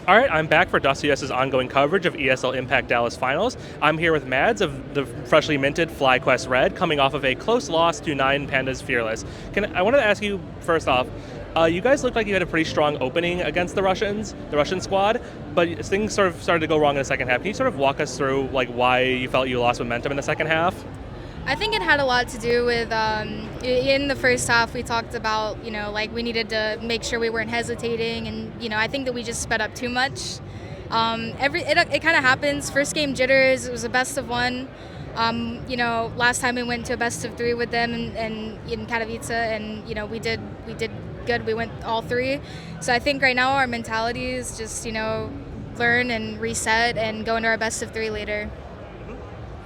All right, I'm back for Dasta US's ongoing coverage of ESL Impact Dallas Finals. I'm here with Mnmzzz of the freshly minted FlyQuest RED, coming off of a close loss to 9 Pandas Fearless. I wanted to ask you first off, you guys looked like you had a pretty strong opening against the Russian squad, but things sort of started to go wrong in the second half. Can you sort of walk us through why you felt you lost momentum in the second half? I think it had a lot to do with in the first half we talked about we needed to make sure we weren't hesitating, and I think that we just sped up too much. It kind of happens. First game jitters. It was a best of one. Last time we went to a best of three with them and in Katowice, and we did good. We went all three. So I think right now our mentality is just learn and reset and go into our best of three later.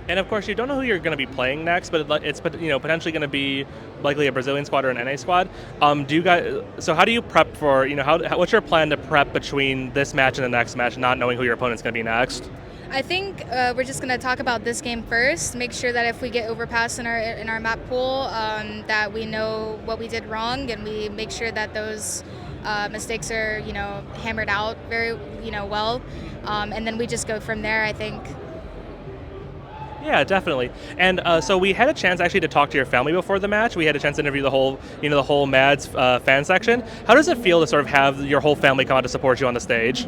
And of course, you don't know who you're going to be playing next, but it's potentially going to be likely a Brazilian squad or an NA squad. Do you guys? So how do you prep for what's your plan to prep between this match and the next match, not knowing who your opponent's going to be next? I think we're just going to talk about this game first. Make sure that if we get overpassed in our map pool, that we know what we did wrong, and we make sure that those mistakes are hammered out very well, and then we just go from there, I think. Yeah, definitely. And so we had a chance actually to talk to your family before the match. We had a chance to interview the whole Mnmzzz fan section. How does it feel to sort of have your whole family come out to support you on the stage?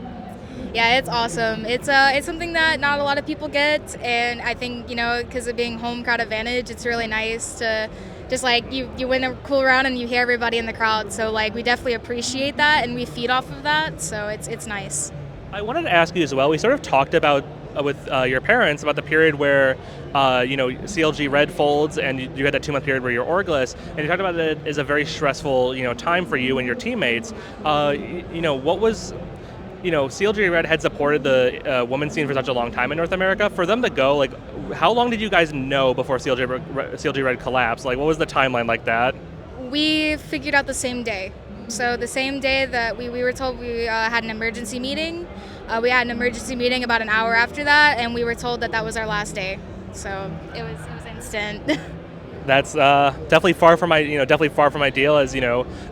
Yeah, it's awesome. It's something that not a lot of people get, and I think because of being home crowd advantage, it's really nice to just you win a cool round and you hear everybody in the crowd. So we definitely appreciate that, and we feed off of that. So it's nice. I wanted to ask you as well. We sort of talked about with your parents about the period where CLG Red folds, and you had that 2-month period where you're orgless, and you talked about it as a very stressful time for you and your teammates. What was CLG Red had supported the women's scene for such a long time in North America. For them to go, how long did you guys know before CLG Red collapsed? What was the timeline like that? We figured out the same day. So the same day that we were told we had an emergency meeting, we had an emergency meeting about an hour after that, and we were told that was our last day. So it was instant. That's definitely far from ideal, as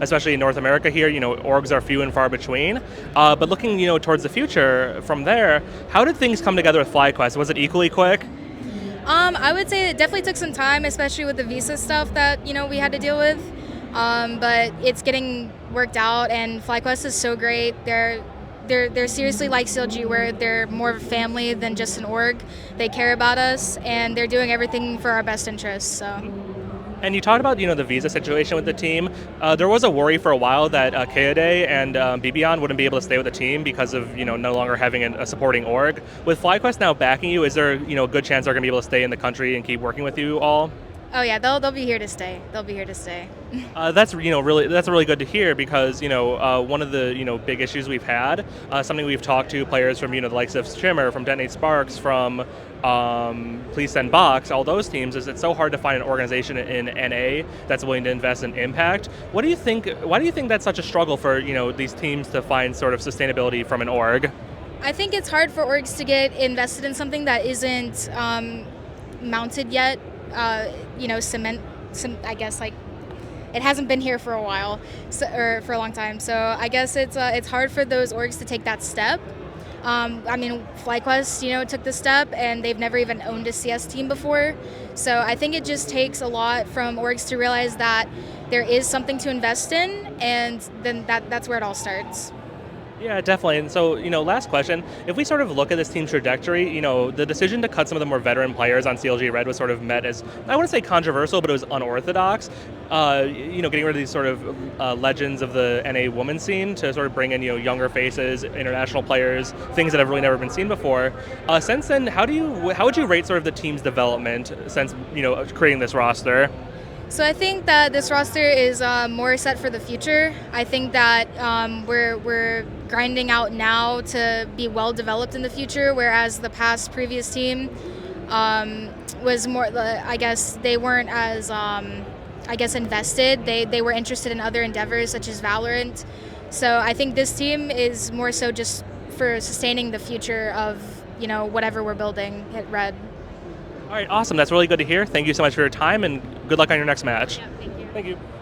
especially in North America here. Orgs are few and far between. But looking towards the future from there, how did things come together with FlyQuest? Was it equally quick? I would say it definitely took some time, especially with the visa stuff that we had to deal with. But it's getting worked out, and FlyQuest is so great. They're seriously like CLG, where they're more of a family than just an org. They care about us, and they're doing everything for our best interests. So. And you talked about the visa situation with the team. There was a worry for a while that Kaede and Bibian wouldn't be able to stay with the team because of no longer having a supporting org. With FlyQuest now backing you, is there a good chance they're going to be able to stay in the country and keep working with you all? Oh yeah, they'll be here to stay. They'll be here to stay. That's really good to hear, because one of the big issues we've had, something we've talked to players from the likes of Shimmer, from Detonate Sparks, from Please Send Box, all those teams, is it's so hard to find an organization in NA that's willing to invest in Impact. What do you think? Why do you think that's such a struggle for these teams to find sort of sustainability from an org? I think it's hard for orgs to get invested in something that isn't mounted yet. I guess it hasn't been here for a while, or for a long time. So I guess it's hard for those orgs to take that step. FlyQuest, took the step, and they've never even owned a CS team before. So I think it just takes a lot from orgs to realize that there is something to invest in, and then that's where it all starts. Yeah, definitely. And so, last question. If we sort of look at this team's trajectory, the decision to cut some of the more veteran players on CLG Red was sort of met as, I wouldn't say controversial, but it was unorthodox. Getting rid of these sort of legends of the NA women's scene to sort of bring in, younger faces, international players, things that have really never been seen before. Since then, how would you rate sort of the team's development since, creating this roster? So I think that this roster is more set for the future. I think that we're grinding out now to be well developed in the future, whereas the previous team was more, I guess they weren't as invested. They were interested in other endeavors such as Valorant. So I think this team is more so just for sustaining the future of whatever we're building at Red. All right, awesome. That's really good to hear. Thank you so much for your time, and good luck on your next match. Yeah, thank you. Thank you.